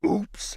Oops.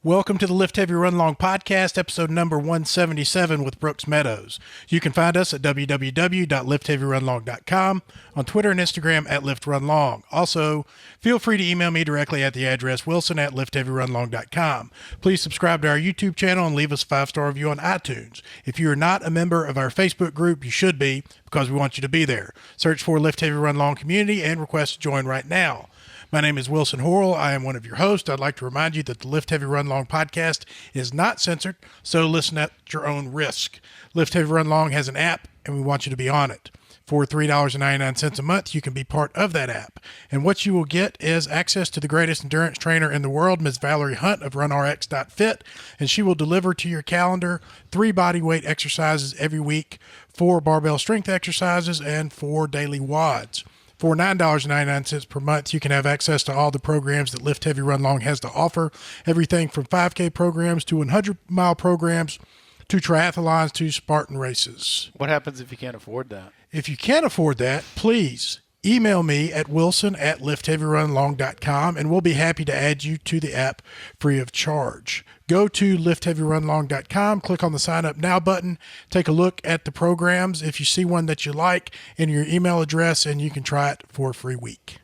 Welcome to the Lift Heavy Run Long podcast, episode number 177 with Mr Meadows. You can find us at www.liftheavyrunlong.com, on Twitter and Instagram at liftrunlong. Also, feel free to email me directly at the address wilson@liftheavyrunlong.com. Please subscribe to our YouTube channel and leave us a 5-star review on iTunes. If you are not a member of our Facebook group, you should be, because we want you to be there. Search for Lift Heavy Run Long Community and request to join right now. My name is Wilson Horrell. I am one of your hosts. I'd like to remind you that the Lift Heavy Run Long podcast is not censored, so listen at your own risk. Lift Heavy Run Long has an app, and we want you to be on it. For $3.99 a month, you can be part of that app. And what you will get is access to the greatest endurance trainer in the world, Ms. Valerie Hunt of RunRx.fit, and she will deliver to your calendar 3 bodyweight exercises every week, 4 barbell strength exercises, and 4 daily WODs. For $9.99 per month, you can have access to all the programs that Lift Heavy Run Long has to offer. Everything from 5K programs to 100-mile programs to triathlons to Spartan races. What happens if you can't afford that? If you can't afford that, please email me at wilson@liftheavyrunlong.com, and we'll be happy to add you to the app free of charge. Go to liftheavyrunlong.com, click on the Sign Up Now button, take a look at the programs. If you see one that you like, enter your email address, and you can try it for a free week.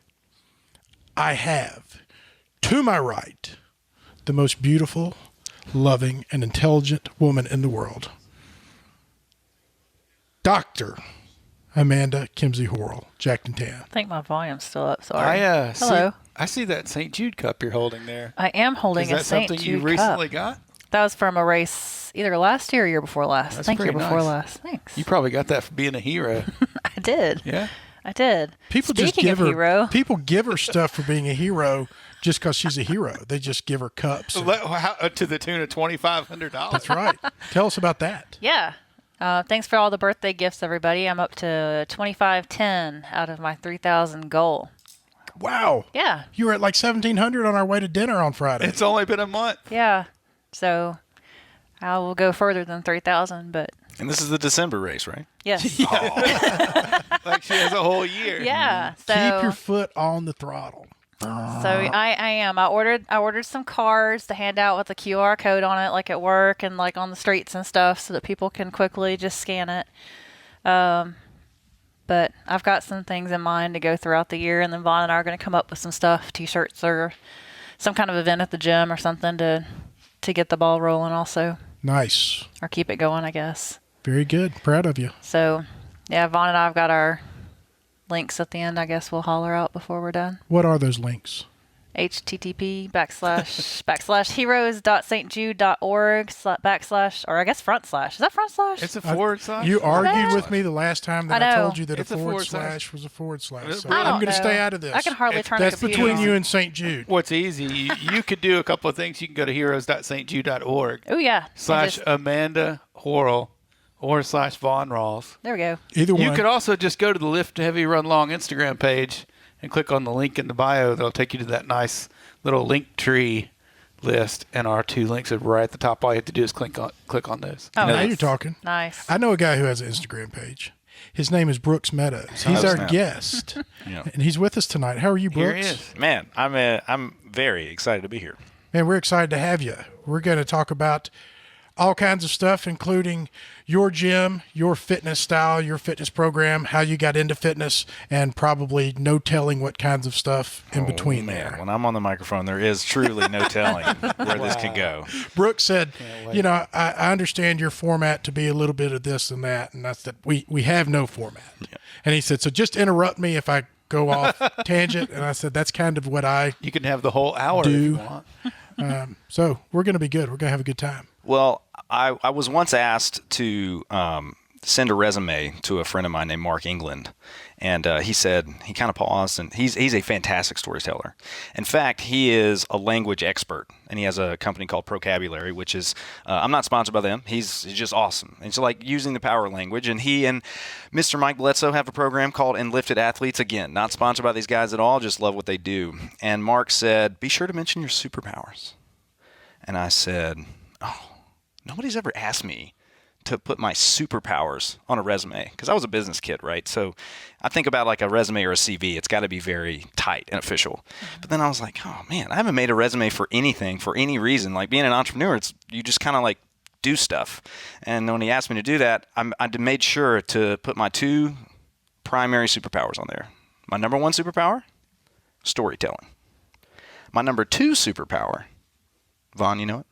I have, to my right, the most beautiful, loving, and intelligent woman in the world, Dr. Amanda Kinsey Horrell, Jacked and Tan. I think my volume's still up. Sorry. Hello. I see that St. Jude cup you're holding there. I am holding a St. Jude cup. Is that something you recently got? That was from a race either last year or year before last. That's I think year nice. Before last. Thanks. You probably got that for being a hero. I did. Yeah? I did. People Speaking just give of her hero. People give her stuff for being a hero just because she's a hero. They just give her cups. To the tune of $2,500. That's right. Tell us about that. Yeah. Thanks for all the birthday gifts, everybody. I'm up to 2510 out of my 3,000 goal. Wow. Yeah. You were at like 1,700 on our way to dinner on Friday. It's only been a month. Yeah. So I will go further than 3,000, but. And this is the December race, right? Yes. Like she has a whole year. Yeah. So keep your foot on the throttle. So I am. I ordered some cards to hand out with a QR code on it, like at work and like on the streets and stuff, so that people can quickly just scan it. But I've got some things in mind to go throughout the year, and then Vaughn and I are going to come up with some stuff, T-shirts or some kind of event at the gym or something to get the ball rolling also. Nice. Or keep it going, I guess. Very good. Proud of you. So, yeah, Vaughn and I have got our links at the end. I guess we'll holler out before we're done. What are those links? http://heroes.stjude.org / or I guess front slash. Is that front slash? It's a forward slash. You argued with me the last time that I told you that it's a forward slash was a forward slash. So I'm going to stay out of this. I can hardly turn That's a computer between on. you and St. Jude. What's easy, you could do a couple of things. You can go to heroes.stjude.org. Oh, yeah. / Amanda Horrell or / Vaughn Rawls. There we go. Either one. You could also just go to the Lift Heavy Run Long Instagram page and click on the link in the bio. That'll take you to that nice little link tree list, and our 2 links are right at the top. All you have to do is click on those. Oh, now nice. you're talking. Nice. I know a guy who has an Instagram page. His name is Mr Meadows. He's our guest, and he's with us tonight. How are you, Brooks? Here he is. Man, I'm very excited to be here. Man, we're excited to have you. We're going to talk about all kinds of stuff, including your gym, your fitness style, your fitness program, how you got into fitness, and probably no telling what kinds of stuff in between there. When I'm on the microphone, there is truly no telling where this can go. Brooks said, I understand your format to be a little bit of this and that, and I said, we have no format. Yeah. And he said, so just interrupt me if I go off tangent, and I said, that's kind of what I You can have the whole hour do. if you want. So we're going to be good. We're going to have a good time. Well, I was once asked to send a resume to a friend of mine named Mark England. And he said, he kind of paused, and he's a fantastic storyteller. In fact, he is a language expert, and he has a company called Procabulary, which is, I'm not sponsored by them. He's just awesome. And so like using the power of language, and he and Mr. Mike Bledsoe have a program called Enlifted Athletes. Again, not sponsored by these guys at all, just love what they do. And Mark said, be sure to mention your superpowers. And I said, oh, nobody's ever asked me to put my superpowers on a resume, because I was a business kid, right? So I think about like a resume or a CV. It's got to be very tight and official. But then I was like, oh man, I haven't made a resume for anything, for any reason. Like being an entrepreneur, you just kind of like do stuff. And when he asked me to do that, I made sure to put my 2 primary superpowers on there. My number 1 superpower, storytelling. My number 2 superpower, Vaughn, you know it?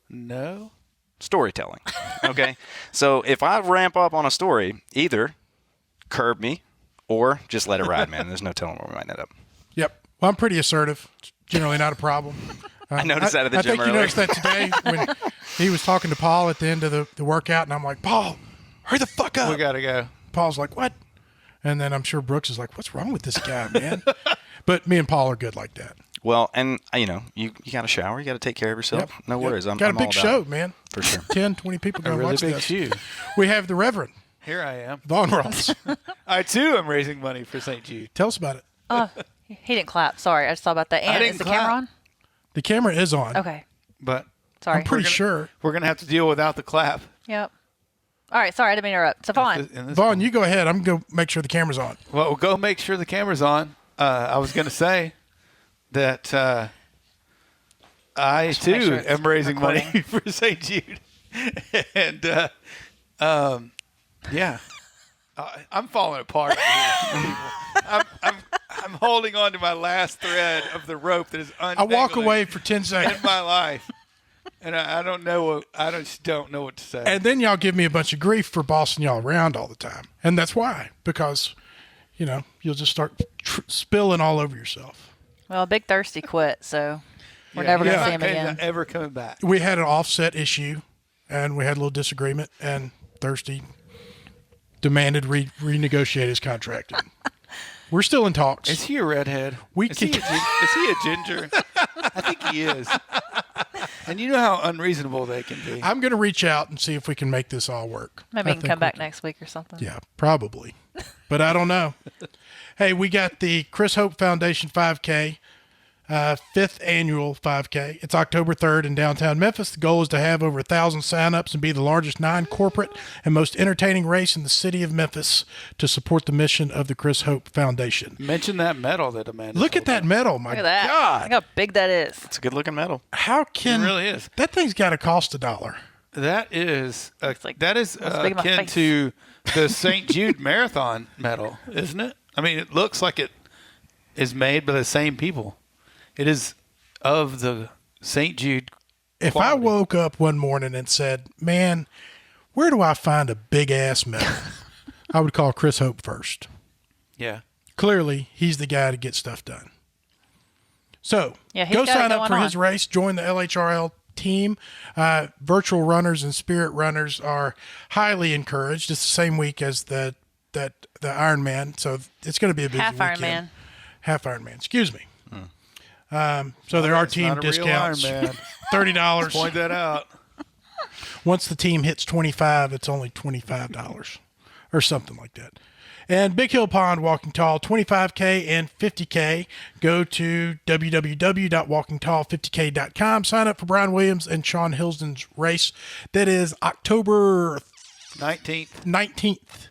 No. Storytelling. Okay. So if I ramp up on a story, either curb me or just let it ride, man. There's no telling where we might end up. Yep. Well, I'm pretty assertive. It's generally not a problem. I noticed that at the I gym think you noticed that today when he was talking to Paul at the end of the workout, and I'm like, Paul, hurry the fuck up. We got to go. Paul's like, what? And then I'm sure Brooks is like, what's wrong with this guy, man? But me and Paul are good like that. Well, and you got to shower. You got to take care of yourself. Yep. No worries. Got I'm a big all about show, it. man. For sure. 10, 20 people A going to really watch big this. shoe. We have the Reverend Here I am. Vaughn Ross. I, too, am raising money for St. Jude. Tell us about it. He didn't clap. Sorry, I just thought about that. And didn't is the clap. camera on? The camera is on. Okay. But Sorry. I'm pretty sure. we're going to have to deal without the clap. Yep. All right. Sorry, I didn't mean to interrupt. So fine. In this Vaughn, you go ahead. I'm going to make sure the camera's on. Well, we'll go make sure the camera's on. I was going to say that I make too sure it's am raising money recording. for St. Jude. And, yeah. I'm falling apart here. I'm holding on to my last thread of the rope that is I untangling walk away for 10 in seconds. my life. And I don't know. I just don't know what to say. And then y'all give me a bunch of grief for bossing y'all around all the time. And that's why. Because, you'll just start spilling all over yourself. Well, Big Thirsty quit, so we're never going to see him He's again. not ever coming back. We had an offset issue, and we had a little disagreement, and Thirsty demanded renegotiate his contract. We're still in talks. Is he a redhead? We is he a ginger? I think he is. And you know how unreasonable they can be. I'm going to reach out and see if we can make this all work. Maybe I he can think come we back next week or something. Yeah, probably. But I don't know. Hey, we got the Chris Hope Foundation 5K, 5th annual 5K. It's October 3rd in downtown Memphis. The goal is to have over 1,000 signups and be the largest non-corporate and most entertaining race in the city of Memphis to support the mission of the Chris Hope Foundation. Mention that medal that Amanda. Look at that medal, my Look at that. God. Look how big that is. It's a good looking medal. How can It really is. that thing's got to cost $1? That is like that is as big as my akin face. to the St. Jude Marathon medal, isn't it? I mean, it looks like it is made by the same people. It is of the St. Jude. If quality. I woke up one morning and said, man, where do I find a big ass medal? I would call Chris Hope first. Yeah. Clearly, he's the guy to get stuff done. So, Yeah, he's go got it sign up going for on. his race. Join the LHRL team. Virtual runners and spirit runners are highly encouraged. It's the same week as the Ironman, so it's going to be a busy Half weekend. Ironman. Half Ironman. Excuse me. So there are It's team not a real discounts. Ironman. $30. Point that out. Once the team hits 25, it's only $25 or something like that. And Big Hill Pond Walking Tall, 25K and 50K. Go to www.walkingtall50k.com. Sign up for Brian Williams and Sean Hilsden's race. That is October 19th.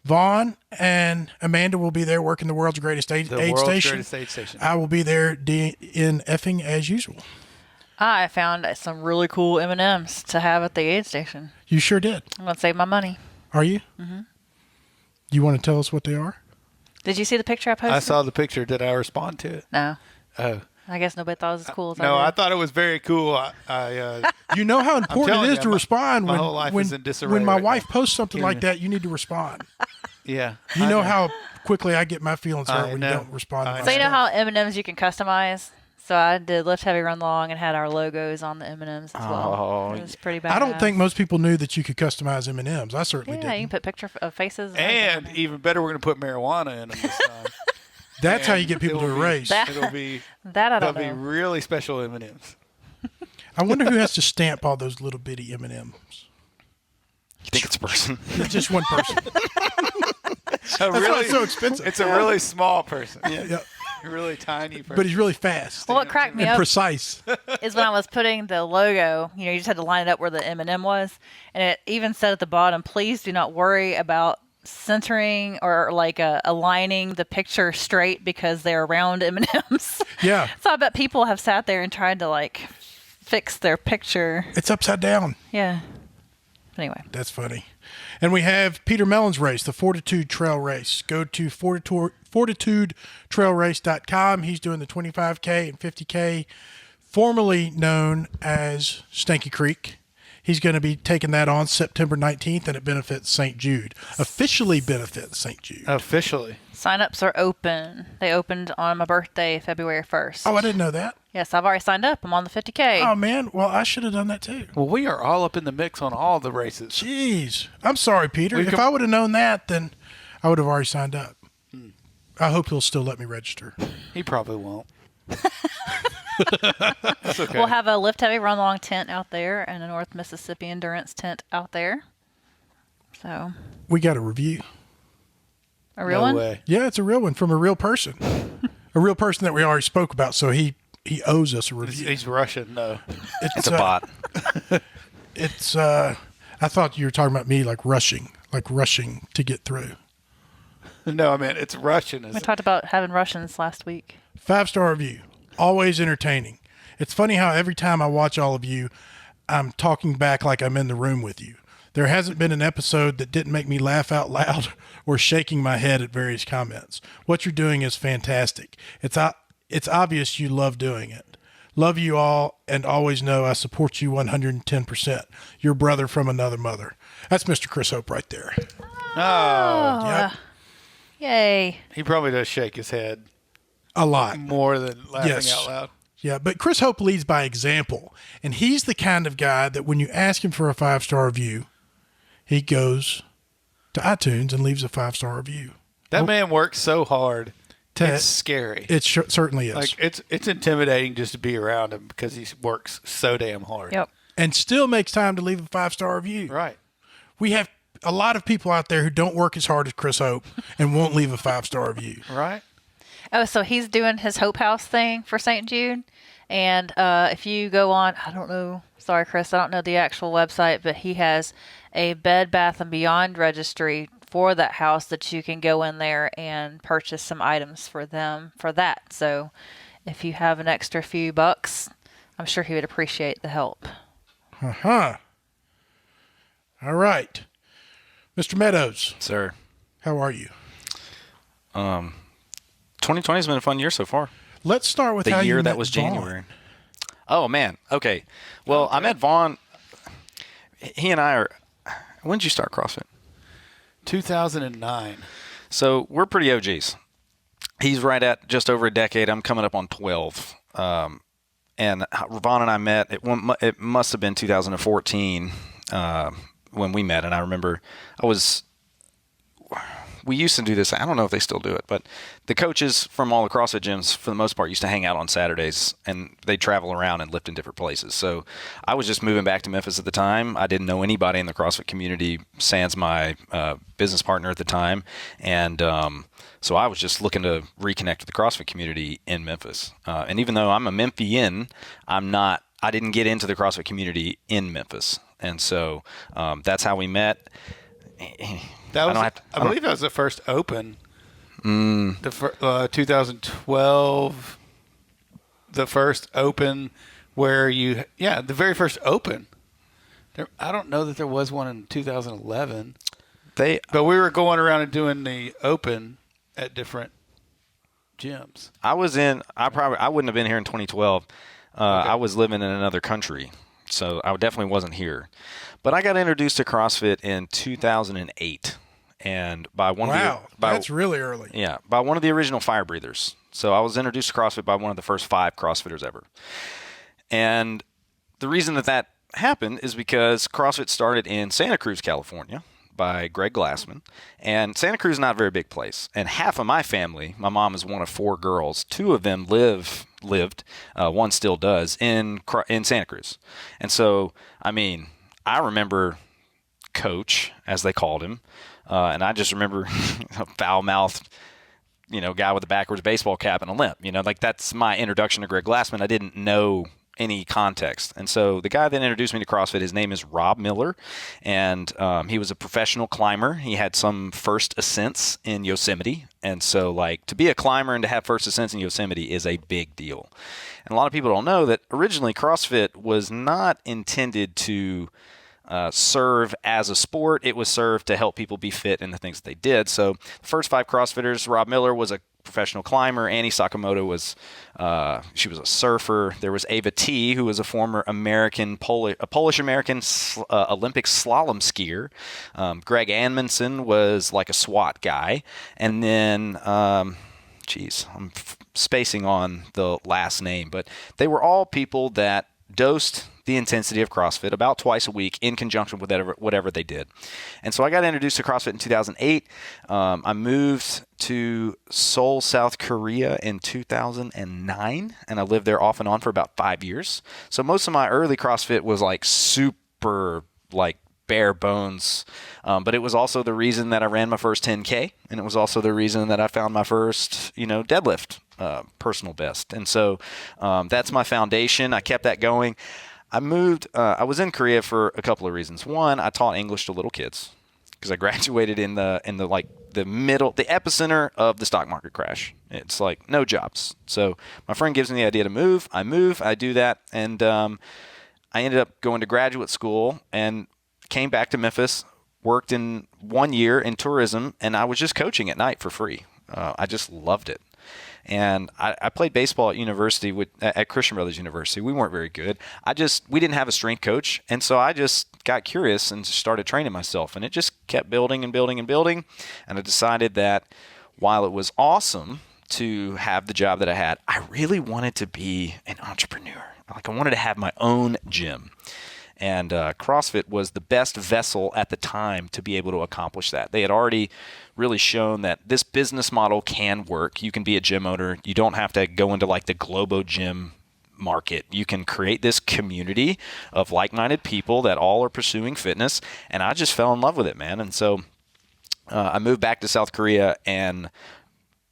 Vaughn and Amanda will be there working the world's greatest aid World's station. greatest aid station. I will be there in effing as usual. I found some really cool M&Ms to have at the aid station. You sure did. I'm going to save my money. Are you? Mm-hmm. You want to tell us what they are? Did you see the picture I posted? I saw the picture. Did I respond to it? No. Oh. I guess nobody thought it was as cool as No, I I did. thought it was very cool. I You know how important telling it is you, to my- respond my whole life when is in disarray when my right wife now. posts something like Kidding me. that. You need to respond. yeah. You I know how quickly I get my feelings hurt I when know. you don't respond. To I my So you know stuff. how M&Ms you can customize? So I did lift heavy, run long, and had our logos on the M&Ms as well. Oh, It was pretty bad. I don't think most people knew that you could customize M&Ms. I certainly Yeah, you didn't. can put picture of faces. And even better, we're going to put marijuana in them this time. That's how you get people to It'll be- erase. It'll be that I they'll don't be know. really special M&Ms. I wonder who has to stamp all those little bitty M&Ms. You think it's a person? It's just one person. That's That's why it's so expensive. It's a really small person. Yeah. A really tiny person. But he's really fast Well, what cracked me and up precise. is when I was putting the logo, you just had to line it up where the M&M was. And it even said at the bottom, please do not worry about centering or like aligning the picture straight because they're round M&Ms. Yeah. So I bet people have sat there and tried to like fix their picture. It's upside down. Yeah. Anyway. That's funny. And we have Peter Mellon's race, the Fortitude Trail Race. Go to fortitudetrailrace.com. He's doing the 25K and 50K, formerly known as Stanky Creek. He's going to be taking that on September 19th, and it benefits St. Jude. Officially benefits St. Jude. Officially. Sign-ups are open. They opened on my birthday, February 1st. Oh, I didn't know that. Yes, I've already signed up. I'm on the 50K. Oh, man. Well, I should have done that, too. Well, we are all up in the mix on all the races. Jeez. I'm sorry, Peter. We've If com- I would have known that, then I would have already signed up. I hope he'll still let me register. He probably won't. That's okay. We'll have a lift heavy, run long tent out there and a North Mississippi endurance tent out there. So, We got a review. a real no one? way. Yeah, it's a real one from a real person. A real person that we already spoke about, so he owes us a review. He's Russian. No. It's a bot. It's I thought you were talking about me like rushing to get through. No, I mean, it's Russian. We talked about having Russians last week. 5-star review. Always entertaining. It's funny how every time I watch all of you, I'm talking back like I'm in the room with you. There hasn't been an episode that didn't make me laugh out loud or shaking my head at various comments. What you're doing is fantastic. It's obvious you love doing it. Love you all and always know I support you 110%. Your brother from another mother. That's Mr. Chris Hope right there. Oh, Yep. Yay. he probably does shake his head A lot. more than laughing Yes. out loud. Yeah, but Chris Hope leads by example. And he's the kind of guy that when you ask him for a 5-star review, he goes to iTunes and leaves a 5-star review. That man works so hard. Ted, It's scary. It certainly is. Like it's intimidating just to be around him because he works so damn hard. Yep. And still makes time to leave a 5-star review. Right. We have a lot of people out there who don't work as hard as Chris Hope and won't leave a 5-star review. Right. Oh, so he's doing his Hope House thing for St. Jude. And if you go on, I don't know, sorry, Chris, I don't know the actual website, but he has a Bed Bath & Beyond registry for that house that you can go in there and purchase some items for them for that. So if you have an extra few bucks, I'm sure he would appreciate the help. Uh-huh. All right. Mr. Meadows, Sir. how are you? 2020 has been a fun year so far. Let's start with how The you year met that was Vaughn. January. Oh, man. Okay. Well, I met Vaughn. He and I are. When did you start CrossFit? 2009. So we're pretty OGs. He's right at just over a decade. I'm coming up on 12. And Vaughn and I met. It must have been 2014 when we met. And I remember we used to do this. I don't know if they still do it, but the coaches from all the CrossFit gyms, for the most part, used to hang out on Saturdays, and they travel around and lift in different places. So I was just moving back to Memphis at the time. I didn't know anybody in the CrossFit community, sans my business partner at the time, and so I was just looking to reconnect with the CrossFit community in Memphis. And even though I'm a Memphian, I didn't get into the CrossFit community in Memphis, and so that's how we met. I believe that was the first Open. The 2012, the first Open where the very first Open. I don't know that there was one in 2011. But we were going around and doing the Open at different gyms. I wouldn't have been here in 2012. Okay. I was living in another country, so I definitely wasn't here. But I got introduced to CrossFit in 2008. and by one Wow, of the that's really early. yeah, by one of the original fire breathers. So I was introduced to CrossFit by one of the first 5 CrossFitters ever. And the reason that happened is because CrossFit started in Santa Cruz, California, by Greg Glassman. And Santa Cruz is not a very big place. And half of my family, my mom is one of 4 girls, 2 of them lived, one still does, in Santa Cruz. And so, I mean, I remember Coach, as they called him, and I just remember a foul-mouthed, guy with a backwards baseball cap and a limp. Like that's my introduction to Greg Glassman. I didn't know any context. And so the guy that introduced me to CrossFit, his name is Rob Miller, and he was a professional climber. He had some first ascents in Yosemite. And so like to be a climber and to have first ascents in Yosemite is a big deal. And a lot of people don't know that originally CrossFit was not intended to serve as a sport. It was served to help people be fit in the things that they did. So the first 5 CrossFitters, Rob Miller was a professional climber. Annie Sakamoto was, she was a surfer. There was Ava T, who was a former Polish-American Olympic slalom skier. Greg Amundsen was like a SWAT guy. And then, I'm spacing on the last name, but they were all people that dosed the intensity of CrossFit about twice a week in conjunction with whatever they did. And so I got introduced to CrossFit in 2008. I moved to Seoul, South Korea in 2009, and I lived there off and on for about 5 years. So most of my early CrossFit was like super like bare bones, but it was also the reason that I ran my first 10K, and it was also the reason that I found my first, deadlift personal best. And so that's my foundation. I kept that going. I moved. I was in Korea for a couple of reasons. One, I taught English to little kids because I graduated in the epicenter of the stock market crash. It's like no jobs. So my friend gives me the idea to move. I move. I do that, and I ended up going to graduate school and came back to Memphis. Worked in 1 year in tourism, and I was just coaching at night for free. I just loved it. And I played baseball at university at Christian Brothers University. We weren't very good. We didn't have a strength coach. And so I just got curious and started training myself. And it just kept building and building and building. And I decided that while it was awesome to have the job that I had, I really wanted to be an entrepreneur. Like I wanted to have my own gym. And CrossFit was the best vessel at the time to be able to accomplish that. They had already really shown that this business model can work. You can be a gym owner. You don't have to go into like the Globo gym market. You can create this community of like-minded people that all are pursuing fitness. And I just fell in love with it, man. And so I moved back to South Korea, and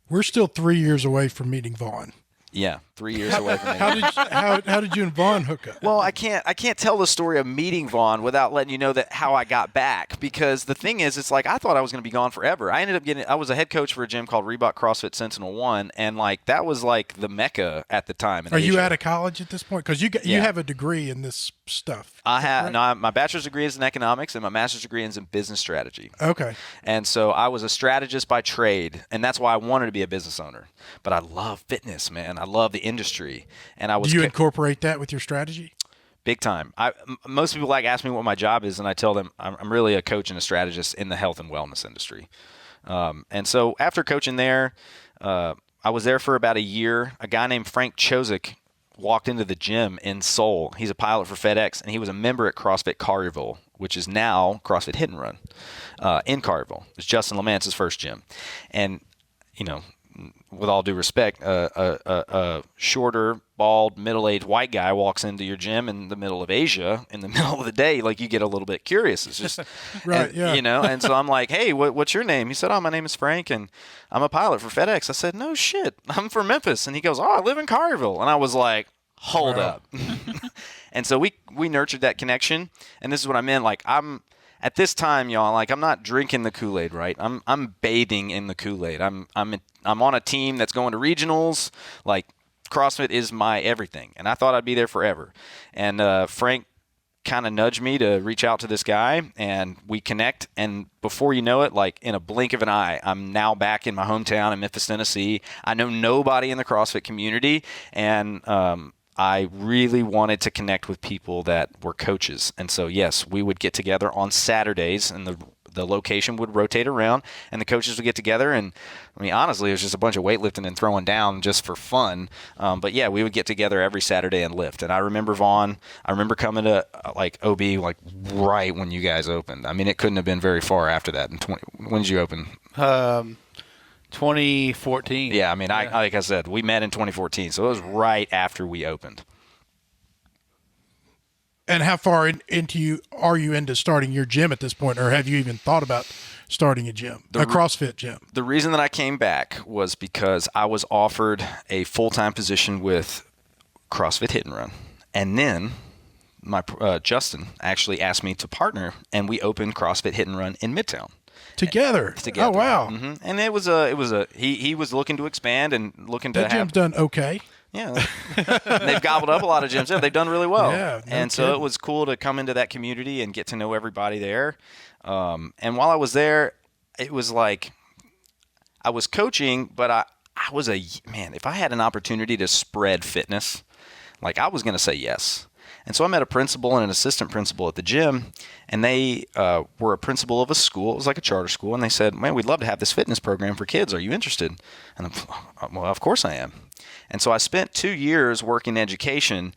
we're still 3 years away from meeting Vaughn. Yeah, 3 years away from it. How did you and Vaughn hook up? Well, I can't tell the story of meeting Vaughn without letting you know that how I got back, because the thing is, it's like I thought I was going to be gone forever. I was a head coach for a gym called Reebok CrossFit Sentinel 1, and like that was like the mecca at the time. Are you out of college at this point? Because you have a degree in this stuff. I have my bachelor's degree is in economics, and my master's degree is in business strategy. Okay. And so I was a strategist by trade, and that's why I wanted to be a business owner. But I love fitness, man. I love the industry, and I was. Do you incorporate that with your strategy? Big time. Most people ask me what my job is, and I tell them I'm really a coach and a strategist in the health and wellness industry. And so after coaching there, I was there for about a year. A guy named Frank Chozik walked into the gym in Seoul. He's a pilot for FedEx, and he was a member at CrossFit Collierville, which is now CrossFit Hit and Run in Collierville. It's Justin Lamance's first gym. And, with all due respect, a shorter, bald, middle-aged white guy walks into your gym in the middle of Asia in the middle of the day, like you get a little bit curious. It's just, right, and, yeah. And so I'm like, hey, what's your name? He said, my name is Frank, and I'm a pilot for FedEx. I said, no shit, I'm from Memphis. And he goes, I live in Collierville. And I was like, hold up. And so we nurtured that connection. And this is what I meant. Like at this time, y'all, like I'm not drinking the Kool-Aid, right? I'm bathing in the Kool-Aid. I'm on a team that's going to regionals. Like CrossFit is my everything, and I thought I'd be there forever. And Frank kind of nudged me to reach out to this guy, and we connect. And before you know it, like in a blink of an eye, I'm now back in my hometown in Memphis, Tennessee. I know nobody in the CrossFit community, and I really wanted to connect with people that were coaches. And so, yes, we would get together on Saturdays, and the location would rotate around, and the coaches would get together. And I mean, honestly, it was just a bunch of weightlifting and throwing down just for fun. But yeah, we would get together every Saturday and lift. And I remember Vaughn. I remember coming to like OB like right when you guys opened. I mean, it couldn't have been very far after that. When did you open? 2014. Yeah, I mean, yeah. like I said, we met in 2014, so it was right after we opened. And how far are you into starting your gym at this point, or have you even thought about starting a gym, a CrossFit gym? The reason that I came back was because I was offered a full-time position with CrossFit Hit and Run, and then my Justin actually asked me to partner, and we opened CrossFit Hit and Run in Midtown. Together. Oh wow! Mm-hmm. And it was he was looking to expand and looking to that gym's done okay. Yeah, they've gobbled up a lot of gyms. Yeah, they've done really well. Yeah, and so it was cool to come into that community and get to know everybody there. And while I was there, it was like I was coaching, but I was if I had an opportunity to spread fitness, like I was going to say yes. And so I met a principal and an assistant principal at the gym, and they were a principal of a school. It was like a charter school, and they said, man, we'd love to have this fitness program for kids. Are you interested? And I'm, well, of course I am. And so I spent 2 years working education,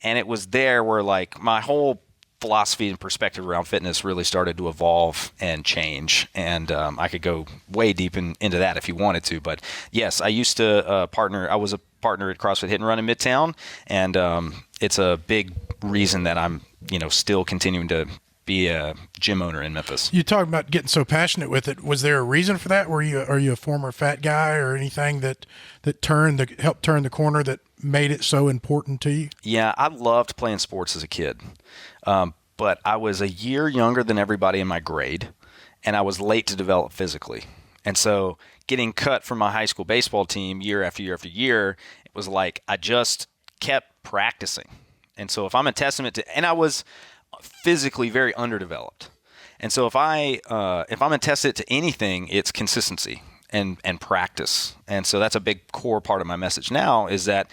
and it was there where like my whole philosophy and perspective around fitness really started to evolve and change. And I could go way deep into that if you wanted to. But yes, I used to partner. I was a partner at CrossFit Hit and Run in Midtown, and it's a big reason that I'm still continuing to be a gym owner in Memphis. You talking about getting so passionate with it. Was there a reason for that? Are you a former fat guy or anything that helped turn the corner that made it so important to you? Yeah, I loved playing sports as a kid, but I was a year younger than everybody in my grade, and I was late to develop physically. And so getting cut from my high school baseball team year after year after year, it was like I just kept practicing. And so if I'm a testament to, and I was physically very underdeveloped. And so if I'm a testament to anything, it's consistency and practice. And so that's a big core part of my message now is that,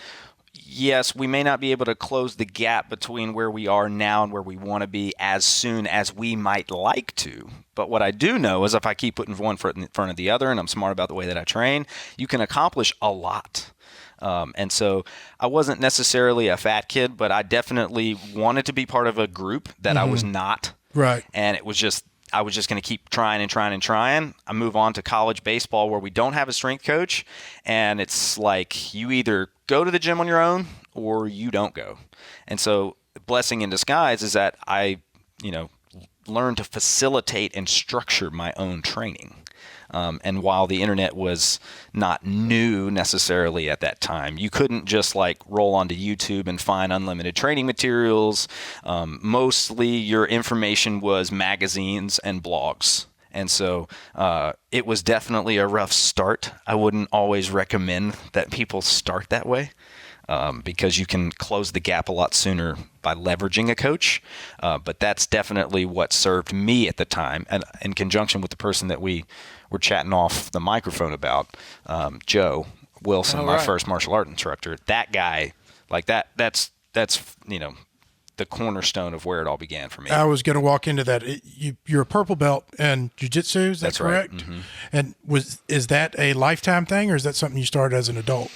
yes, we may not be able to close the gap between where we are now and where we want to be as soon as we might like to. But what I do know is if I keep putting one foot in front of the other and I'm smart about the way that I train, you can accomplish a lot. And so I wasn't necessarily a fat kid, but I definitely wanted to be part of a group that I was not. Right. And I was just going to keep trying and trying and trying. I move on to college baseball where we don't have a strength coach. And it's like you either go to the gym on your own or you don't go. And so the blessing in disguise is that I, learned to facilitate and structure my own training. And while the internet was not new necessarily at that time, you couldn't just like roll onto YouTube and find unlimited training materials. Mostly your information was magazines and blogs. And so it was definitely a rough start. I wouldn't always recommend that people start that way. Because you can close the gap a lot sooner by leveraging a coach. But that's definitely what served me at the time. And in conjunction with the person that we were chatting off the microphone about, Joe Wilson, my first martial art instructor, that guy, like that's the cornerstone of where it all began for me. I was going to walk into that. You're a purple belt in jiu-jitsu, is that correct? Right. Mm-hmm. And is that a lifetime thing or is that something you started as an adult?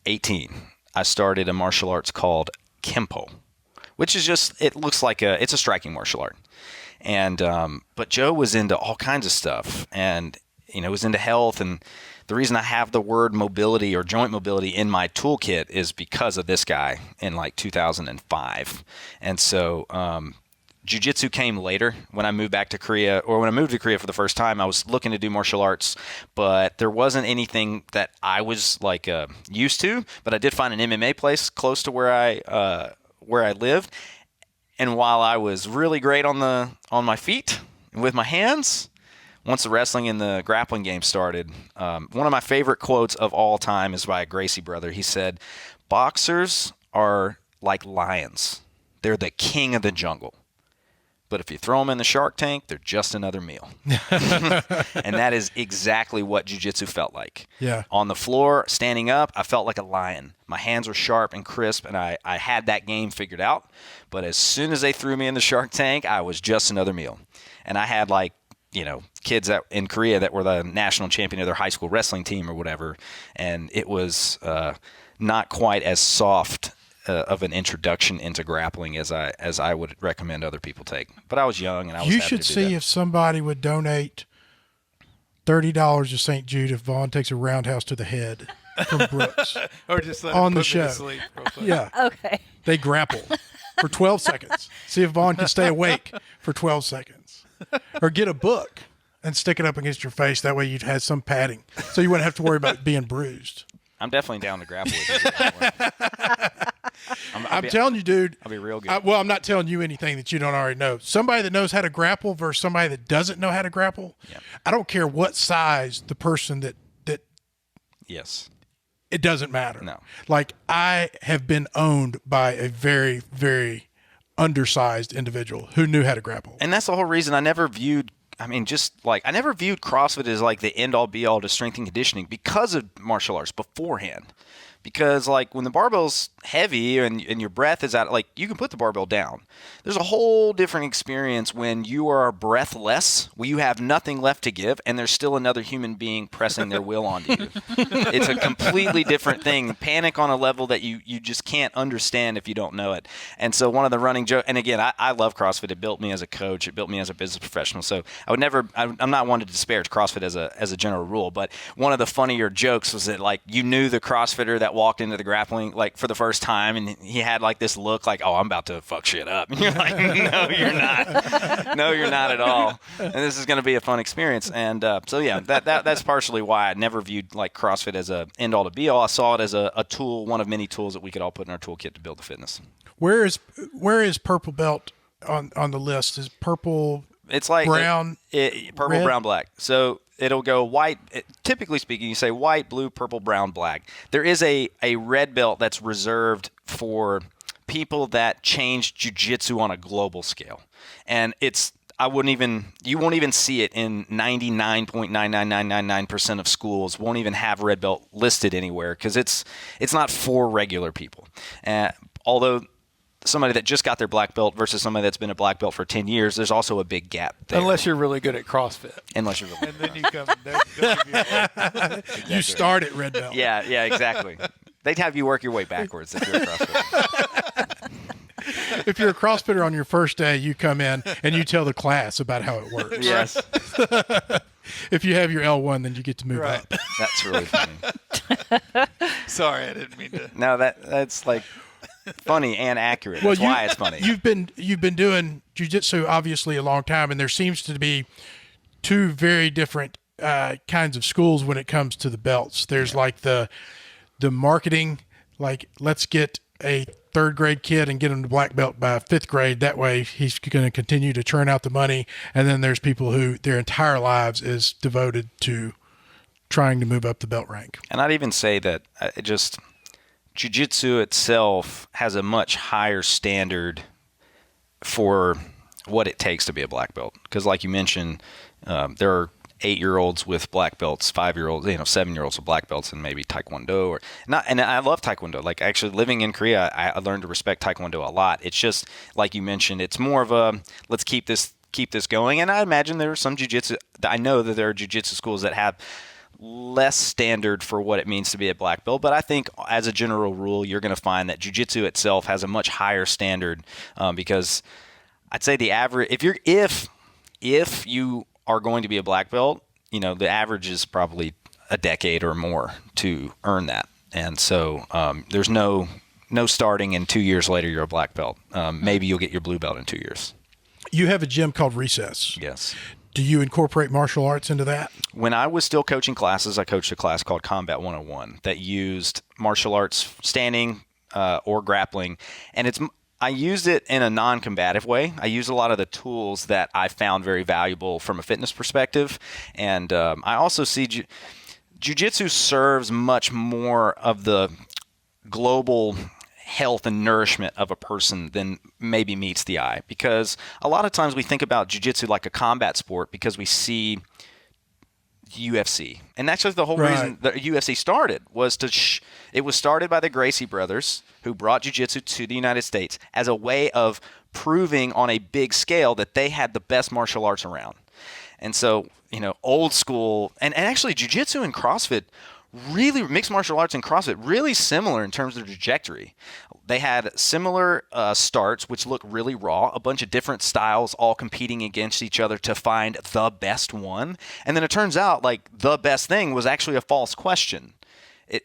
18. I started a martial arts called Kempo, which is it looks like it's a striking martial art. And, but Joe was into all kinds of stuff and, was into health. And the reason I have the word mobility or joint mobility in my toolkit is because of this guy in like 2005. And so, Jiu-Jitsu came later when I moved back to Korea, or when I moved to Korea for the first time. I was looking to do martial arts, but there wasn't anything that I was like used to. But I did find an MMA place close to where I lived, and while I was really great on my feet and with my hands, once the wrestling and the grappling game started, one of my favorite quotes of all time is by a Gracie brother. He said, "Boxers are like lions; they're the king of the jungle. But if you throw them in the shark tank, they're just another meal." And that is exactly what jiu-jitsu felt like. Yeah. On the floor, standing up, I felt like a lion. My hands were sharp and crisp, and I had that game figured out. But as soon as they threw me in the shark tank, I was just another meal. And I had like kids in Korea that were the national champion of their high school wrestling team or whatever, and it was not quite as soft of an introduction into grappling as I would recommend other people take. But I was young, and I was You happy should to do see that. if somebody would donate $30 to St. Jude if Vaughn takes a roundhouse to the head from Brooks. Or just let On him the put me show. to sleep real quick. Yeah. Okay. They grapple for 12 seconds. See if Vaughn can stay awake for 12 seconds. Or get a book and stick it up against your face. That way you'd have some padding. So you wouldn't have to worry about being bruised. I'm definitely down to grapple with you. I'm telling you, dude. I'll be real good. Well, I'm not telling you anything that you don't already know. Somebody that knows how to grapple versus somebody that doesn't know how to grapple. Yeah. I don't care what size the person that Yes. it doesn't matter. No. Like, I have been owned by a very, very undersized individual who knew how to grapple. And that's the whole reason I never viewed CrossFit as like the end all be all to strength and conditioning because of martial arts beforehand. Because like when the barbell's heavy and your breath is out, like you can put the barbell down. There's a whole different experience when you are breathless, where you have nothing left to give, and there's still another human being pressing their will onto you. It's a completely different thing. Panic on a level that you just can't understand if you don't know it. And so one of the running jokes, and again, I love CrossFit. It built me as a coach. It built me as a business professional. So I'm not one to disparage CrossFit as a general rule, but one of the funnier jokes was that like you knew the CrossFitter that walked into the grappling like for the first time, and he had like this look like, oh, I'm about to fuck shit up. And you're like, no, you're not. No, you're not at all. And this is going to be a fun experience. And so yeah, that's partially why I never viewed like CrossFit as a end all to be all. I saw it as a tool, one of many tools that we could all put in our toolkit to build the fitness. Where is purple belt on the list? Is purple? It's like brown, purple, red? brown, black. So it'll go white. Typically speaking, you say white, blue, purple, brown, black. There is a red belt that's reserved for people that change jiu-jitsu on a global scale. And you won't even see it in 99.99999% of schools won't even have red belt listed anywhere because it's not for regular people. Although somebody that just got their black belt versus somebody that's been a black belt for 10 years, there's also a big gap there. Unless you're really good at CrossFit. Unless you're really And then you come and they'll give you a You start at red belt. Yeah, exactly. They'd have you work your way backwards if you're a CrossFitter. If you're a CrossFitter on your first day, you come in and you tell the class about how it works. Yes. If you have your L1, then you get to move Right. up. That's really funny. Sorry, I didn't mean to. No, that's like funny and accurate. Well, That's why it's funny. You've been doing jiu-jitsu obviously a long time, and there seems to be two very different kinds of schools when it comes to the belts. There's like the marketing, like let's get a third grade kid and get him to black belt by fifth grade. That way he's going to continue to churn out the money. And then there's people who their entire lives is devoted to trying to move up the belt rank. And I'd even say that jiu-jitsu itself has a much higher standard for what it takes to be a black belt. Because like you mentioned, there are 8-year-olds with black belts, 5-year-olds, 7-year-olds with black belts, and maybe Taekwondo or not. And I love Taekwondo. Like actually living in Korea, I learned to respect Taekwondo a lot. It's just like you mentioned, it's more of a let's keep this going. And I imagine there are some jiu-jitsu. I know that there are jiu-jitsu schools that have less standard for what it means to be a black belt, but I think as a general rule, you're going to find that jiu-jitsu itself has a much higher standard because I'd say the average if you are going to be a black belt, the average is probably a decade or more to earn that. And so there's no starting and 2 years later you're a black belt. Maybe you'll get your blue belt in 2 years. You have a gym called Recess. Yes. Do you incorporate martial arts into that? When I was still coaching classes, I coached a class called Combat 101 that used martial arts standing or grappling. And I used it in a non-combative way. I used a lot of the tools that I found very valuable from a fitness perspective. And I also see jiu-jitsu serves much more of the global health and nourishment of a person than maybe meets the eye. Because a lot of times we think about jiu-jitsu like a combat sport because we see UFC. And that's just the whole reason the UFC started was it was started by the Gracie brothers who brought jiu-jitsu to the United States as a way of proving on a big scale that they had the best martial arts around. And so, old school, and actually jiu-jitsu and CrossFit, really mixed martial arts and CrossFit, really similar in terms of trajectory. They had similar starts, which look really raw, a bunch of different styles all competing against each other to find the best one. And then it turns out like the best thing was actually a false question.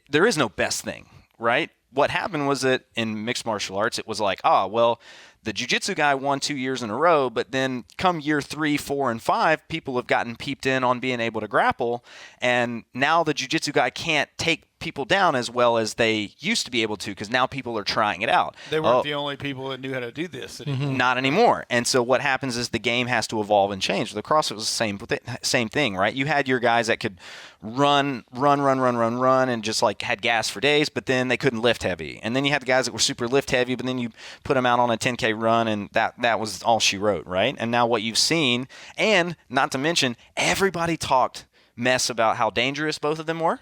There is no best thing, right? What happened was that in mixed martial arts, it was like, the jiu-jitsu guy won 2 years in a row, but then come year 3, 4, and 5, people have gotten peeped in on being able to grapple, and now the jiu-jitsu guy can't take people down as well as they used to be able to because now people are trying it out. They weren't the only people that knew how to do this anymore. Not anymore. And so what happens is the game has to evolve and change. The CrossFit was the same thing, right? You had your guys that could run, and just like had gas for days, but then they couldn't lift heavy. And then you had the guys that were super lift heavy, but then you put them out on a 10K run, and that was all she wrote, right? And now what you've seen, and not to mention, everybody talked mess about how dangerous both of them were.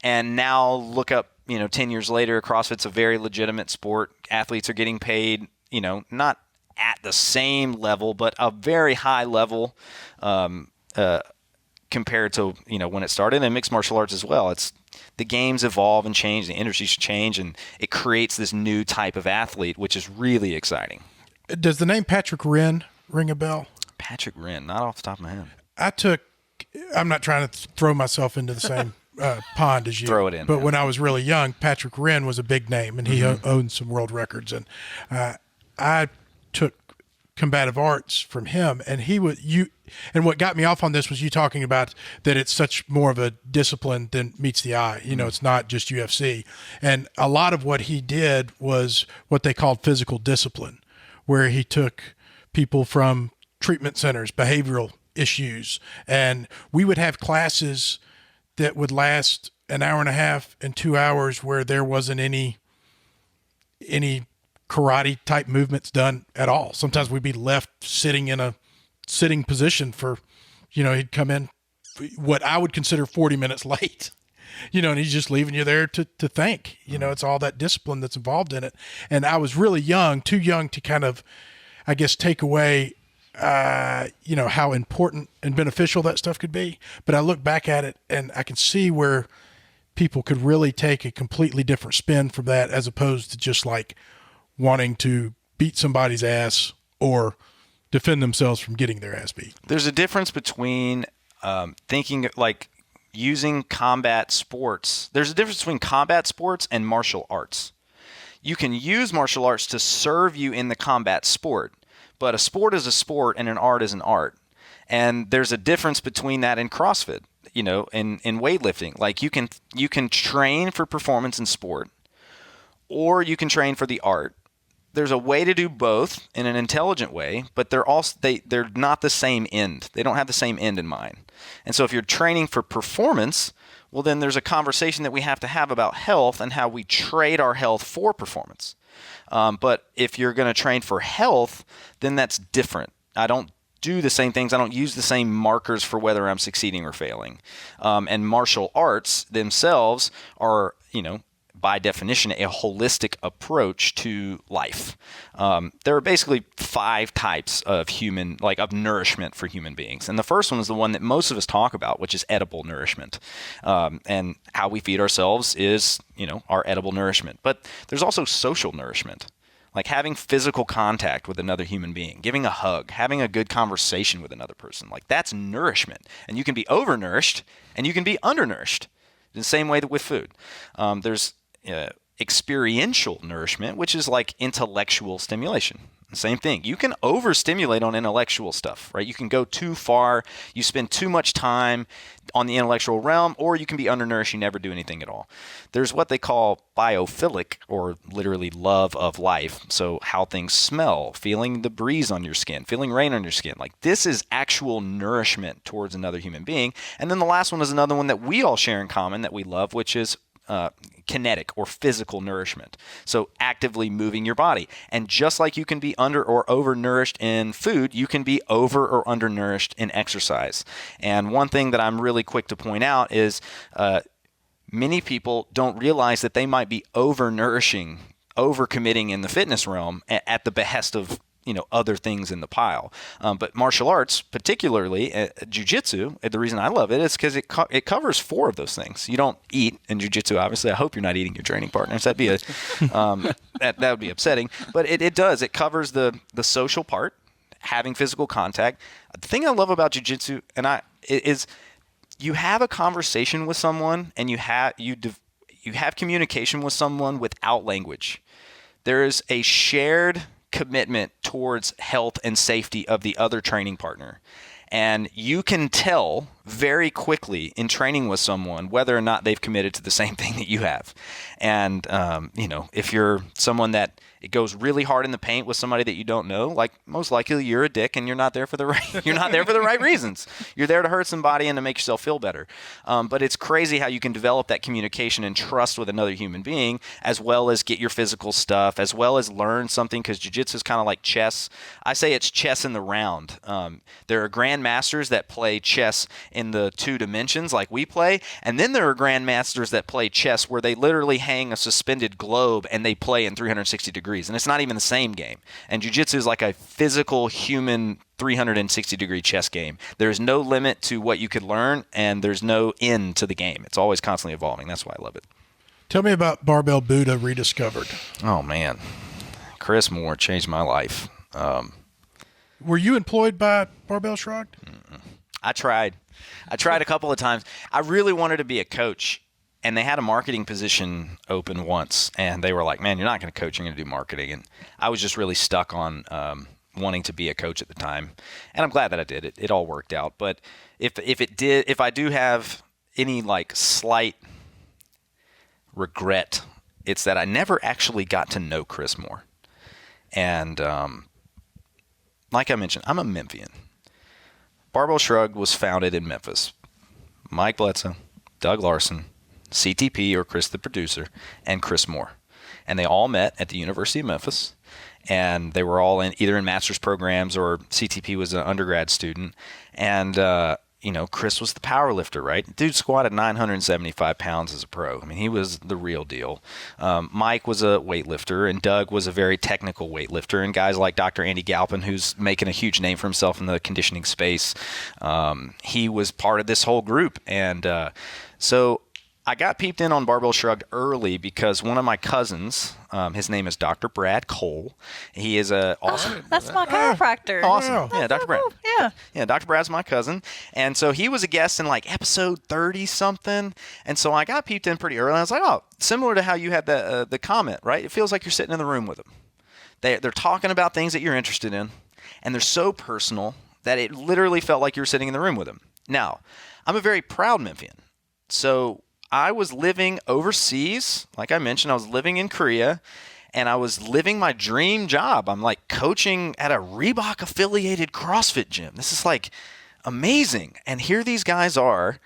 And now look up, 10 years later, CrossFit's a very legitimate sport. Athletes are getting paid, not at the same level, but a very high level compared to, when it started. And mixed martial arts as well. It's the games evolve and change, the industries change, and it creates this new type of athlete, which is really exciting. Does the name Patrick Wren ring a bell? Patrick Wren, not off the top of my head. I'm not trying to throw myself into the same pond as you. Throw it in. But when I was really young, Patrick Wren was a big name, and he owned some world records. And I took combative arts from him, and and what got me off on this was you talking about that it's such more of a discipline than meets the eye. It's not just UFC. And a lot of what he did was what they called physical discipline, where he took people from treatment centers, behavioral issues, and we would have classes that would last an hour and a half and 2 hours where there wasn't any karate type movements done at all. Sometimes we'd be left sitting in a sitting position for, he'd come in what I would consider 40 minutes late, and he's just leaving you there to think, it's all that discipline that's involved in it. And I was really too young to kind of, I guess, take away how important and beneficial that stuff could be. But I look back at it and I can see where people could really take a completely different spin from that, as opposed to just like wanting to beat somebody's ass or defend themselves from getting their ass beat. There's a difference between thinking like using combat sports. There's a difference between combat sports and martial arts. You can use martial arts to serve you in the combat sport, but a sport is a sport and an art is an art. And there's a difference between that and CrossFit, in weightlifting. Like you can train for performance in sport, or you can train for the art. There's a way to do both in an intelligent way, but they're not the same end. They don't have the same end in mind. And so if you're training for performance, well, then there's a conversation that we have to have about health and how we trade our health for performance. But if you're going to train for health, then that's different. I don't do the same things. I don't use the same markers for whether I'm succeeding or failing. And martial arts themselves are, by definition, a holistic approach to life. There are basically 5 types of of nourishment for human beings. And the first one is the one that most of us talk about, which is edible nourishment. And how we feed ourselves is, our edible nourishment. But there's also social nourishment, like having physical contact with another human being, giving a hug, having a good conversation with another person. Like that's nourishment. And you can be overnourished and you can be undernourished in the same way that with food. There's experiential nourishment, which is like intellectual stimulation. Same thing. You can overstimulate on intellectual stuff, right? You can go too far. You spend too much time on the intellectual realm, or you can be undernourished. You never do anything at all. There's what they call biophilic, or literally love of life. So how things smell, feeling the breeze on your skin, feeling rain on your skin. Like this is actual nourishment towards another human being. And then the last one is another one that we all share in common that we love, which is kinetic or physical nourishment. So actively moving your body. And just like you can be under or overnourished in food, you can be over or undernourished in exercise. And one thing that I'm really quick to point out is many people don't realize that they might be overnourishing, overcommitting in the fitness realm at the behest of other things in the pile. But martial arts, particularly jiu-jitsu, the reason I love it is because it covers 4 of those things. You don't eat in jiu-jitsu, obviously. I hope you're not eating your training partners. That'd be that would be upsetting. But it does. It covers the social part, having physical contact. The thing I love about jiu-jitsu is you have a conversation with someone, and you have communication with someone without language. There is a shared commitment towards health and safety of the other training partner. And you can tell very quickly in training with someone whether or not they've committed to the same thing that you have. And, if you're someone that it goes really hard in the paint with somebody that you don't know, like most likely you're a dick and you're not there for the right reasons. You're there to hurt somebody and to make yourself feel better. But it's crazy how you can develop that communication and trust with another human being, as well as get your physical stuff, as well as learn something, because jiu-jitsu is kind of like chess. I say it's chess in the round. There are grandmasters that play chess in the 2 dimensions like we play, and then there are grandmasters that play chess where they literally hang a suspended globe and they play in 360 degrees, and it's not even the same game. And jiu-jitsu is like a physical human 360-degree chess game. There's no limit to what you could learn, and there's no end to the game. It's always constantly evolving. That's why I love it. Tell me about Barbell Buddha Rediscovered. Oh man, Chris Moore changed my life. Were you employed by Barbell Shrugged? I tried a couple of times. I really wanted to be a coach, and they had a marketing position open once, and they were like, man, you're not going to coach, you're going to do marketing. And I was just really stuck on wanting to be a coach at the time. And I'm glad that I did it. It all worked out. But if I do have any like slight regret, it's that I never actually got to know Chris Moore. And like I mentioned, I'm a Memphian. Barbell Shrugged was founded in Memphis. Mike Bledsoe, Doug Larson, CTP, or Chris the producer, and Chris Moore. And they all met at the University of Memphis, and they were all either in master's programs, or CTP was an undergrad student. And Chris was the power lifter, right? Dude squatted 975 pounds as a pro. I mean, he was the real deal. Mike was a weightlifter, and Doug was a very technical weightlifter. And guys like Dr. Andy Galpin, who's making a huge name for himself in the conditioning space, he was part of this whole group. And so I got peeped in on Barbell Shrugged early because one of my cousins, his name is Dr. Brad Cole. He is awesome. That's my chiropractor. Awesome. Yeah, Dr. Brad. Yeah. Yeah, Dr. Brad's my cousin. And so he was a guest in like episode 30-something. And so I got peeped in pretty early. And I was like, oh, similar to how you had the comment, right? It feels like you're sitting in the room with them. They're talking about things that you're interested in. And they're so personal that it literally felt like you were sitting in the room with them. Now, I'm a very proud Memphian. So I was living overseas. Like I mentioned, I was living in Korea, and I was living my dream job. I'm like coaching at a Reebok affiliated CrossFit gym. This is like amazing. And here these guys are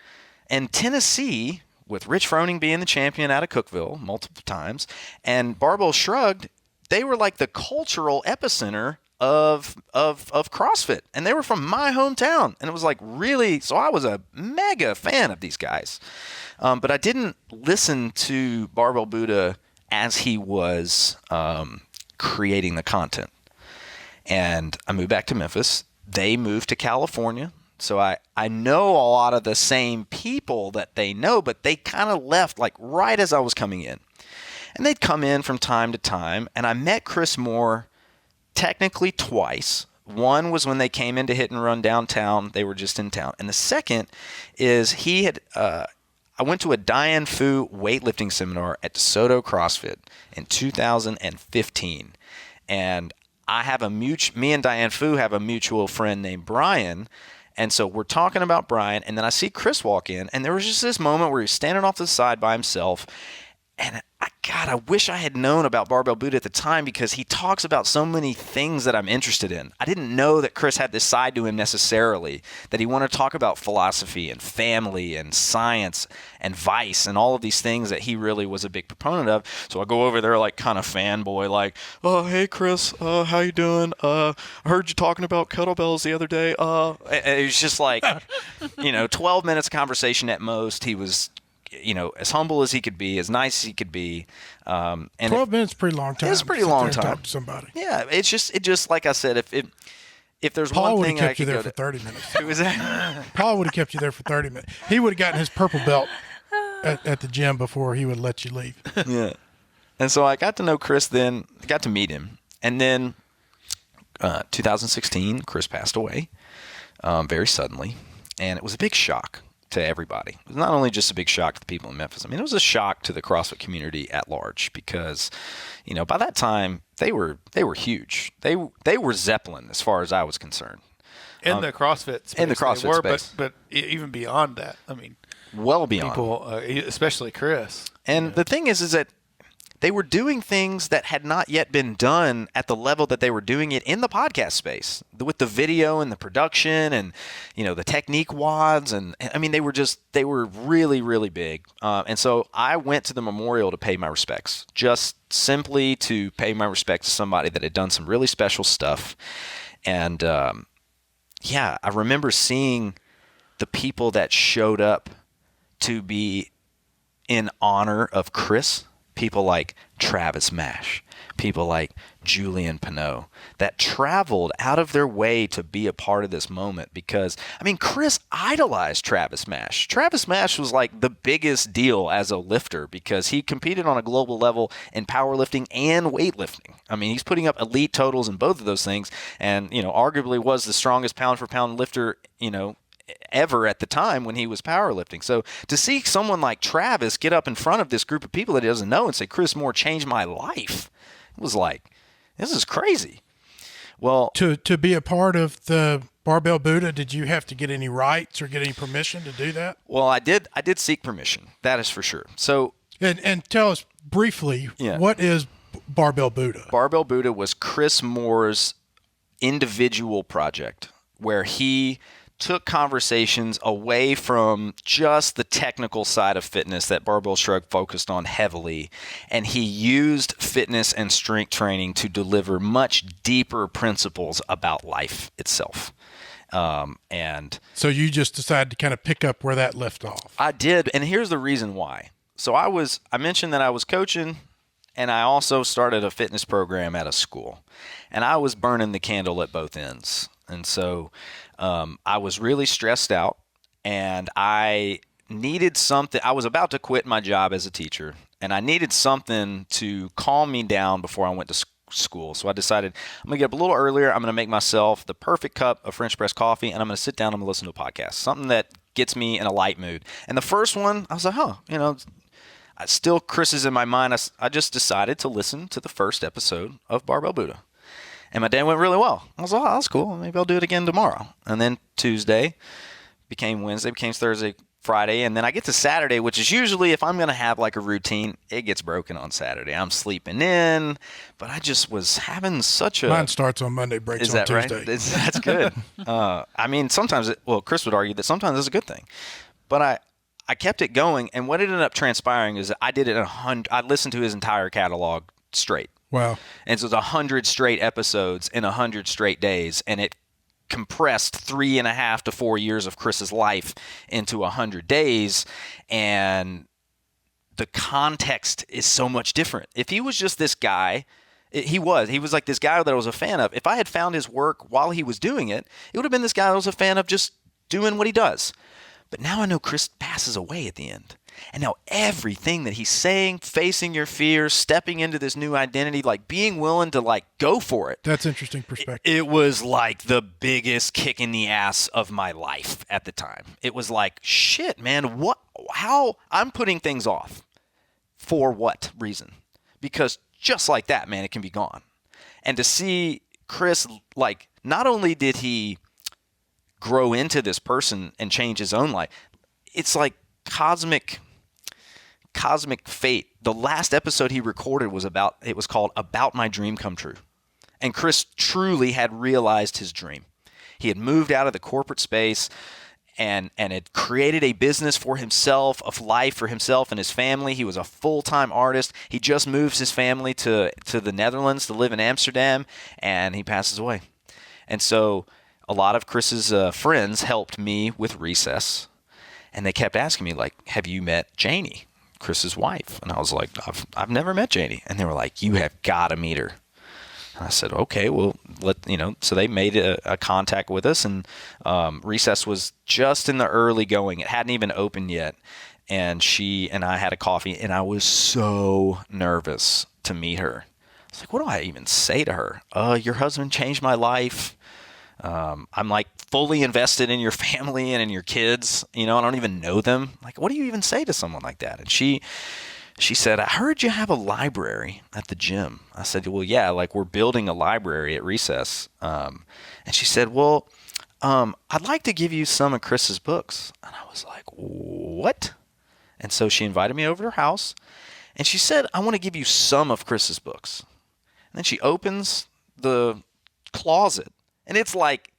in Tennessee with Rich Froning being the champion out of Cookeville multiple times. And Barbell Shrugged, they were like the cultural epicenter of CrossFit, and they were from my hometown, and it was like really, so I was a mega fan of these guys, but I didn't listen to Barbell Buddha as he was creating the content. And I moved back to Memphis. They moved to California, so I know a lot of the same people that they know, but they kind of left like right as I was coming in, and they'd come in from time to time, and I met Chris Moore technically twice. One was when they came in to hit and run downtown. They were just in town. And the second is I went to a Diane Fu weightlifting seminar at DeSoto CrossFit in 2015. And me and Diane Fu have a mutual friend named Brian. And so we're talking about Brian, and then I see Chris walk in, and there was just this moment where he was standing off to the side by himself. And I wish I had known about Barbell Buddha at the time, because he talks about so many things that I'm interested in. I didn't know that Chris had this side to him necessarily, that he wanted to talk about philosophy and family and science and vice and all of these things that he really was a big proponent of. So I go over there like kind of fanboy, like, oh, hey, Chris, how you doing? I heard you talking about kettlebells the other day. And it was just like, 12 minutes of conversation at most. He was as humble as he could be, as nice as he could be. And 12 minutes is a pretty long time. It's a pretty long time. Talk to somebody. Yeah, it just like I said, if there's Paul one thing would have I kept you could there go for 30 minutes. Who was that? Paul would have kept you there for 30 minutes. He would have gotten his purple belt at the gym before he would let you leave. Yeah. And so I got to know Chris then, got to meet him. And then 2016, Chris passed away very suddenly. And it was a big shock to everybody. It was not only just a big shock to the people in Memphis. I mean, it was a shock to the CrossFit community at large because, by that time they were huge. They were Zeppelin as far as I was concerned. In the CrossFit space. In the CrossFit space. But even beyond that, I mean, well beyond. People, especially Chris. And the thing is that they were doing things that had not yet been done at the level that they were doing it in the podcast space with the video and the production and, the technique wads. And I mean, they were really, really big. And so I went to the memorial to pay my respects, just simply to pay my respects to somebody that had done some really special stuff. And, I remember seeing the people that showed up to be in honor of Chris. People like Travis Mash, people like Julian Pinot that traveled out of their way to be a part of this moment because, Chris idolized Travis Mash. Travis Mash was like the biggest deal as a lifter because he competed on a global level in powerlifting and weightlifting. He's putting up elite totals in both of those things and, arguably was the strongest pound for pound lifter, ever at the time when he was powerlifting. So to see someone like Travis get up in front of this group of people that he doesn't know and say, Chris Moore changed my life, it was like, this is crazy. Well, to be a part of the Barbell Buddha, did you have to get any rights or get any permission to do that? Well, I did seek permission. That is for sure. So, and tell us briefly, what is Barbell Buddha? Barbell Buddha was Chris Moore's individual project where he took conversations away from just the technical side of fitness that Barbell Shrug focused on heavily, and he used fitness and strength training to deliver much deeper principles about life itself. And so you just decided to kind of pick up where that left off. I did, and here's the reason why. So I mentioned that I was coaching, and I also started a fitness program at a school, and I was burning the candle at both ends. And so I was really stressed out, and I needed something. I was about to quit my job as a teacher, and I needed something to calm me down before I went to school. So I decided I'm going to get up a little earlier. I'm going to make myself the perfect cup of French press coffee, and I'm going to sit down and I'm going to listen to a podcast, something that gets me in a light mood. And the first one, I was like, still Chris is in my mind. I just decided to listen to the first episode of Barbell Buddha. And my day went really well. I was like, oh, that's cool. Maybe I'll do it again tomorrow. And then Tuesday became Wednesday, became Thursday, Friday. And then I get to Saturday, which is usually if I'm going to have like a routine, it gets broken on Saturday. I'm sleeping in, but I just was having such a... Mine starts on Monday, breaks on Tuesday. Right? That's good. Sometimes, Chris would argue that sometimes it's a good thing. But I kept it going. And what ended up transpiring is that I did it I listened to his entire catalog straight. Wow. And so it's 100 straight episodes in 100 straight days, and it compressed 3.5 to 4 years of Chris's life into 100 days, and the context is so much different. If he was just this guy, he was like this guy that I was a fan of. If I had found his work while he was doing it, it would have been this guy that I was a fan of just doing what he does. But now I know Chris passes away at the end. And now everything that he's saying, facing your fears, stepping into this new identity, like being willing to like go for it. That's interesting perspective. It was like the biggest kick in the ass of my life at the time. It was like, shit, man, how I'm putting things off. For what reason? Because just like that, man, it can be gone. And to see Chris, like, not only did he grow into this person and change his own life, it's like cosmic fate. The last episode he recorded was called About My Dream Come True. And Chris truly had realized his dream. He had moved out of the corporate space and had created a business for himself, of life for himself and his family. He was a full-time artist. He just moves his family to the Netherlands to live in Amsterdam, and he passes away. And so a lot of Chris's friends helped me with Recess. And they kept asking me, like, have you met Janie, Chris's wife? And I was like, I've never met Janie. And they were like, you have got to meet her. And I said, okay, well, so they made a contact with us, and recess was just in the early going. It hadn't even opened yet. And she and I had a coffee, and I was so nervous to meet her. I was like, what do I even say to her? Your husband changed my life. I'm like fully invested in your family and in your kids. I don't even know them. Like, what do you even say to someone like that? And she said, I heard you have a library at the gym. I said, well, yeah, like we're building a library at recess. And she said, well, I'd like to give you some of Chris's books. And I was like, what? And so she invited me over to her house, and she said, I want to give you some of Chris's books. And then she opens the closet, and it's like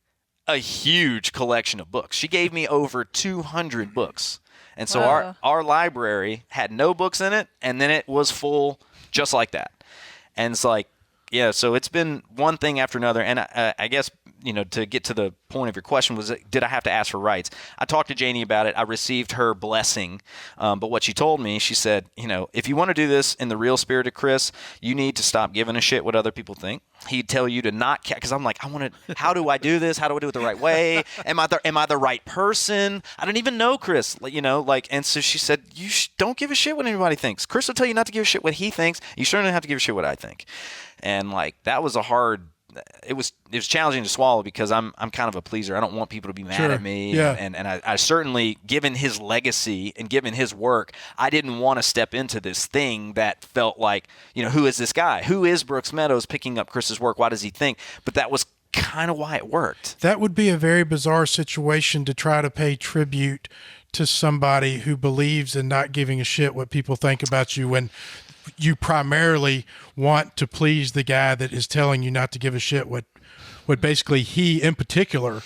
a huge collection of books. She gave me over 200 books. And so Wow. our library had no books in it, and then it was full just like that. And it's like, yeah, so it's been one thing after another. And I guess, to get to the point of your question was, did I have to ask for rights? I talked to Janie about it. I received her blessing. But what she told me, she said, if you want to do this in the real spirit of Chris, you need to stop giving a shit what other people think. He'd tell you to not, because I'm like, how do I do this? How do I do it the right way? Am I the right person? I don't even know Chris, and so she said, don't give a shit what anybody thinks. Chris will tell you not to give a shit what he thinks. You certainly don't have to give a shit what I think. And that was it was challenging to swallow, because I'm kind of a pleaser. I don't want people to be mad at me. Yeah. And I certainly, given his legacy and given his work, I didn't want to step into this thing that felt like, who is this guy? Who is Brooks Meadows picking up Chris's work? Why does he think? But that was kind of why it worked. That would be a very bizarre situation to try to pay tribute to somebody who believes in not giving a shit what people think about you, when you primarily want to please the guy that is telling you not to give a shit what basically he in particular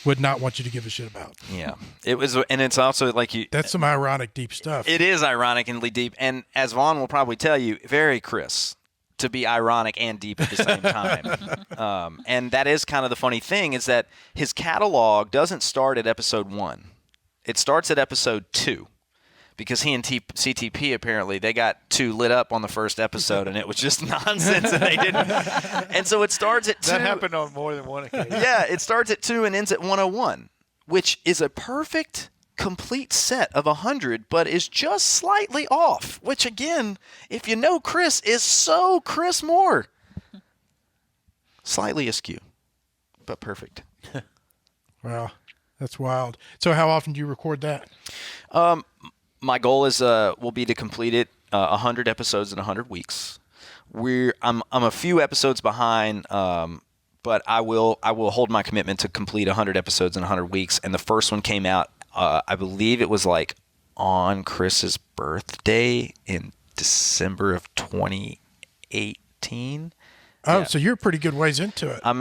would not want you to give a shit about. Yeah. It was, and it's also like that's some ironic deep stuff. It is ironically deep, and as Vaughn will probably tell you, very Chris to be ironic and deep at the same time. And that is kind of the funny thing, is that his catalog doesn't start at episode 1. It starts at episode 2. Because he and CTP, apparently, they got too lit up on the first episode, and it was just nonsense, and they didn't. And so it starts at 2. That happened on more than one occasion. Yeah, it starts at 2 and ends at 101, which is a perfect, complete set of 100, but is just slightly off, which, again, if you know Chris, is so Chris Moore. Slightly askew, but perfect. Wow, that's wild. So how often do you record that? My goal will be to complete it 100 episodes in 100 weeks. I'm a few episodes behind, but I will hold my commitment to complete 100 episodes in 100 weeks. And the first one came out, I believe it was like on Chris's birthday in December of 2018. Oh, Yeah. so you're a pretty good ways into it. I'll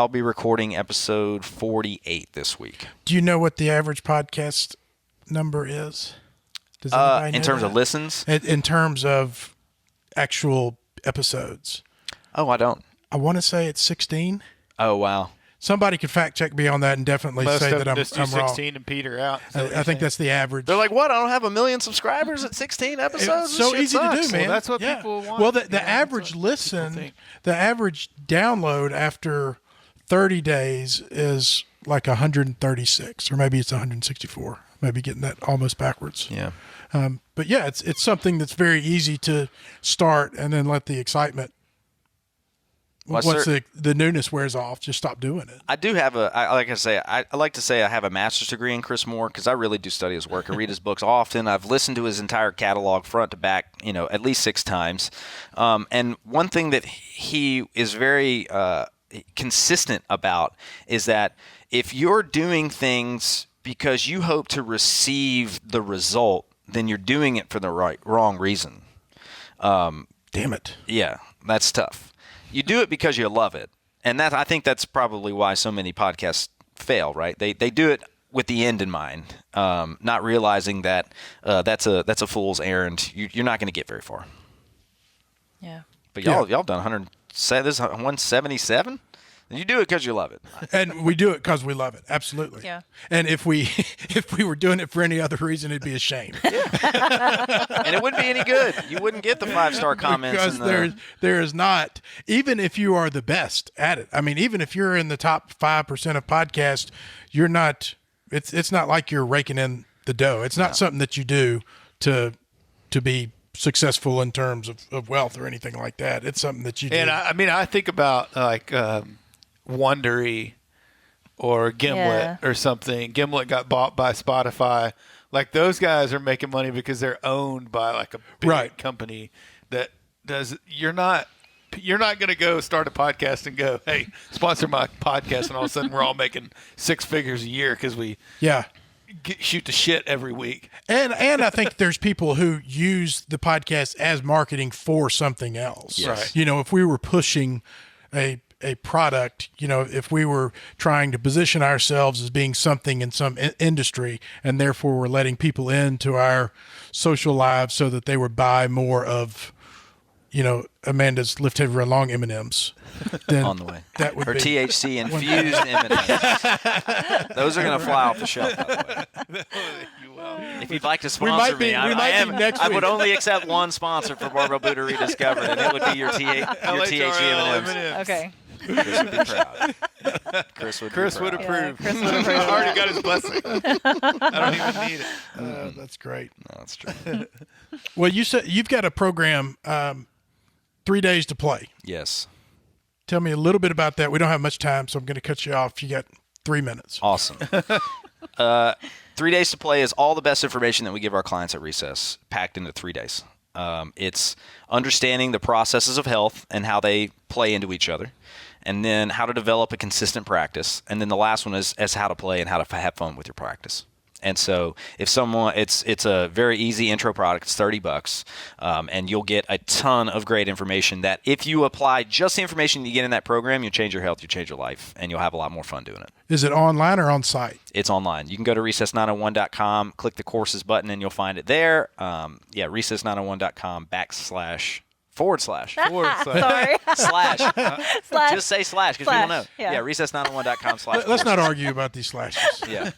be recording episode 48 this week. Do you know what the average podcast number is? Does anybody know In terms that? of listens? In terms of actual episodes. Oh, I don't. I want to say it's 16. Oh, wow. Somebody could fact check me on that and definitely Most say of that them I'm just do wrong. 16 and peter out. Is that what I you're think saying? that's the average. They're like, what? I don't have 1 million subscribers at 16 episodes? It's so This shit easy to sucks. do, man. Well, that's what Yeah. people want. Well, the Yeah, that's average what listen, people think. the average download after 30 days is like 136, or maybe it's 164. Maybe getting that almost backwards. Yeah. But yeah, it's something that's very easy to start and then let the excitement, Well, once the newness wears off, just stop doing it. I do have I like to say I have a master's degree in Chris Moore, because I really do study his work. I read his books often. I've listened to his entire catalog front to back, at least 6 times. And one thing that he is very consistent about is that if you're doing things because you hope to receive the result, then you're doing it for the wrong reason. Damn it. Yeah, that's tough. You do it because you love it. And I think that's probably why so many podcasts fail, right? They do it with the end in mind, not realizing that that's a fool's errand. You're not going to get very far. Yeah. But y'all done 100. This is 177. You do it because you love it. And we do it because we love it. Absolutely. Yeah. And if we were doing it for any other reason, it'd be a shame. And it wouldn't be any good. You wouldn't get the 5-star comments. Because there is not, even if you are the best at it. I mean, even if you're in the top 5% of podcasts, you're not, it's not like you're raking in the dough. It's not something that you do to be successful in terms of wealth or anything like that. It's something that you do. And I think about like Wondery or Gimlet or something. Gimlet got bought by Spotify. Like those guys are making money because they're owned by like a big company that does. You're not going to go start a podcast and go, hey, sponsor my podcast, and all of a sudden we're all making 6 figures a year because we shoot the shit every week. And I think there's people who use the podcast as marketing for something else. Yes. Right. You know, if we were pushing a product, you know, if we were trying to position ourselves as being something in some industry, and therefore we're letting people into our social lives so that they would buy more of, you know, Amanda's Lift Heavy Run Long M&Ms, then on the way. That would or be THC infused M&Ms. Those are going to fly off the shelf, by the way. If you'd like to sponsor me, I would only accept one sponsor for Barbell Buddha Rediscovered, and it would be your THC M&Ms. Okay. Chris would be proud. Chris would approve. Chris would approve. I already got his blessing. I don't even need it. That's great. No, that's true. Well, you said you've got a program, 3 days to play. Yes. Tell me a little bit about that. We don't have much time, so I'm going to cut you off. You got 3 minutes. Awesome. 3 days to play is all the best information that we give our clients at Recess, packed into 3 days. It's understanding the processes of health and how they play into each other, and then how to develop a consistent practice. And then the last one is how to play and how to have fun with your practice. And so if someone, it's a very easy intro product. It's $30, and you'll get a ton of great information that if you apply just the information you get in that program, you'll change your health, you'll change your life, and you'll have a lot more fun doing it. Is it online or on site? It's online. You can go to recess901.com, click the courses button, and you'll find it there. recess901.com / Sorry. / Just say slash because people know. Yeah. recess901.com / Let's not argue about these slashes. Yeah.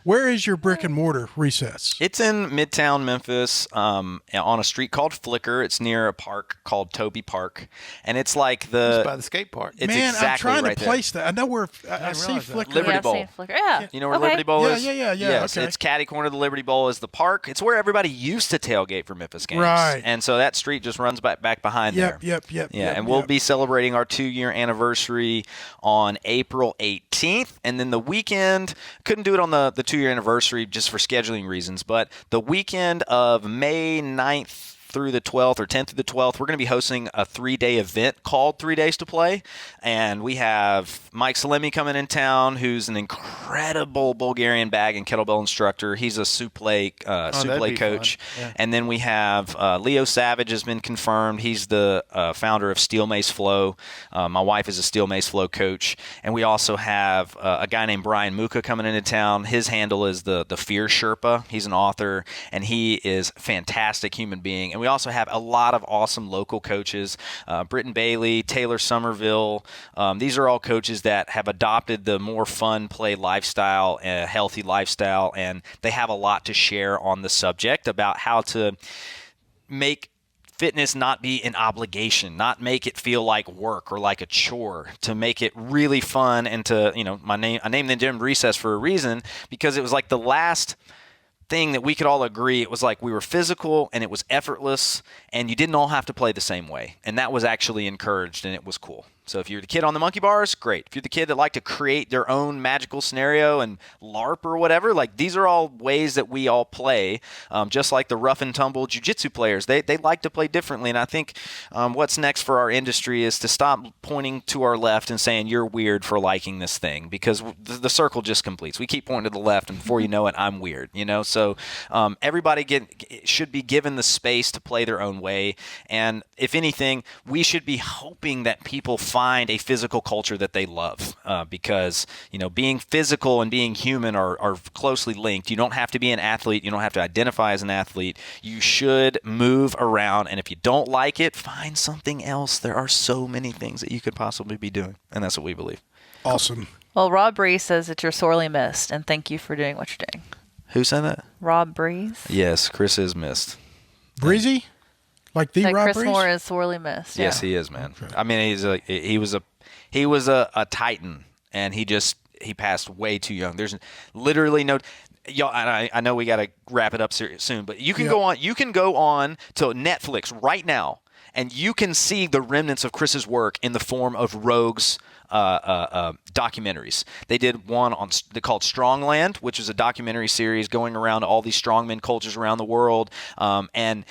Where is your brick and mortar Recess? It's in Midtown Memphis, on a street called Flicker. It's near a park called Toby Park, and it's like It's by the skate park. It's Man, exactly I'm trying right to place that. I know where I see realize that. Flicker. Liberty I've Bowl. seen Flicker. Yeah. You know where Okay. Liberty Bowl is? Yeah. Yes, Okay. it's catty corner of the Liberty Bowl is the park. It's where everybody used to tailgate for Memphis games. Right. And so that street just runs back behind there. Yep. Yeah, and we'll be celebrating our 2-year anniversary on April 18th. And then the weekend, couldn't do it on the 2-year anniversary just for scheduling reasons, but the weekend of May 9th through the 12th or 10th through the 12th, we're going to be hosting a 3-day event called 3 Days to Play. And we have Mike Salemi coming in town, who's an incredible Bulgarian bag and kettlebell instructor. He's a suplex coach. Yeah. And then we have Leo Savage has been confirmed. He's the founder of Steel Mace Flow. My wife is a Steel Mace Flow coach. And we also have a guy named Brian Muka coming into town. His handle is the Fear Sherpa. He's an author, and he is a fantastic human being. And we also have a lot of awesome local coaches, Britton Bailey, Taylor Somerville. These are all coaches that have adopted the more fun play lifestyle, healthy lifestyle, and they have a lot to share on the subject about how to make fitness not be an obligation, not make it feel like work or like a chore, to make it really fun. And to, I named the gym Recess for a reason, because it was like the last thing that we could all agree. It was like we were physical and it was effortless, and you didn't all have to play the same way. And that was actually encouraged, and it was cool. So if you're the kid on the monkey bars, great. If you're the kid that like to create their own magical scenario and LARP or whatever, like these are all ways that we all play, just like the rough and tumble jiu-jitsu players. They like to play differently. And I think what's next for our industry is to stop pointing to our left and saying you're weird for liking this thing, because the circle just completes. We keep pointing to the left, and before you know it, I'm weird, So everybody should be given the space to play their own way. And if anything, we should be hoping that people find find a physical culture that they love, because being physical and being human are closely linked. You don't have to be an athlete. You don't have to identify as an athlete. You should move around, and if you don't like it, find something else. There are so many things that you could possibly be doing, and that's what we believe. Awesome. Well, Rob Breeze says that you're sorely missed, and thank you for doing what you're doing. Who said that? Rob Breeze. Yes, Chris is missed. Breezy? Like the That Rob Chris Breeze? Moore is sorely missed. Yes, yeah. he is, man. I mean, he was a titan, and he passed way too young. There's literally no. Y'all, I know we got to wrap it up soon, but you can go on. You can go on to Netflix right now, and you can see the remnants of Chris's work in the form of Rogue's documentaries. They did one called Strongland, which is a documentary series going around all these strongman cultures around the world. And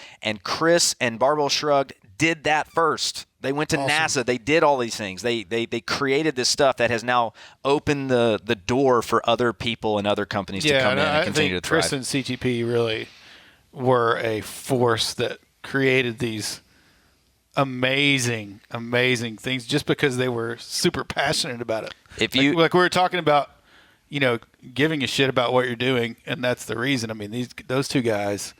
Chris and Barbell Shrugged did that first. They went to NASA. They did all these things. They created this stuff that has now opened the door for other people and other companies to come in and continue to thrive. Chris and CTP really were a force that created these amazing things just because they were super passionate about it. Like we were talking about, giving a shit about what you're doing, and that's the reason. I mean, those two guys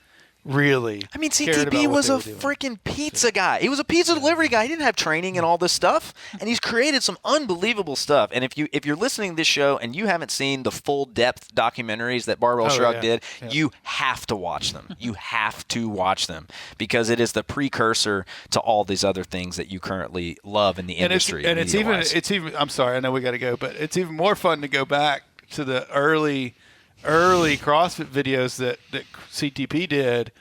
really. I mean, CTP was a freaking pizza guy. He was a pizza delivery guy. He didn't have training and all this stuff, and he's created some unbelievable stuff. And if you're listening to this show and you haven't seen the full depth documentaries that Barbell Shrugged did, you have to watch them. You have to watch them because it is the precursor to all these other things that you currently love in the industry. It's even. I'm sorry, I know we got to go, but it's even more fun to go back to the early CrossFit videos that CTP did,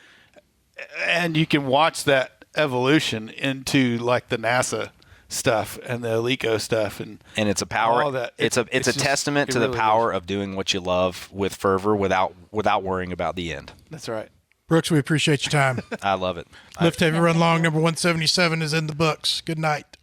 and you can watch that evolution into like the NASA stuff and the Alico stuff, and it's a power. All that. It's a testament to the power of doing what you love with fervor without worrying about the end. That's right. Brooks, we appreciate your time. I love it. Lift Heavy, Run Long, number 177 is in the books. Good night.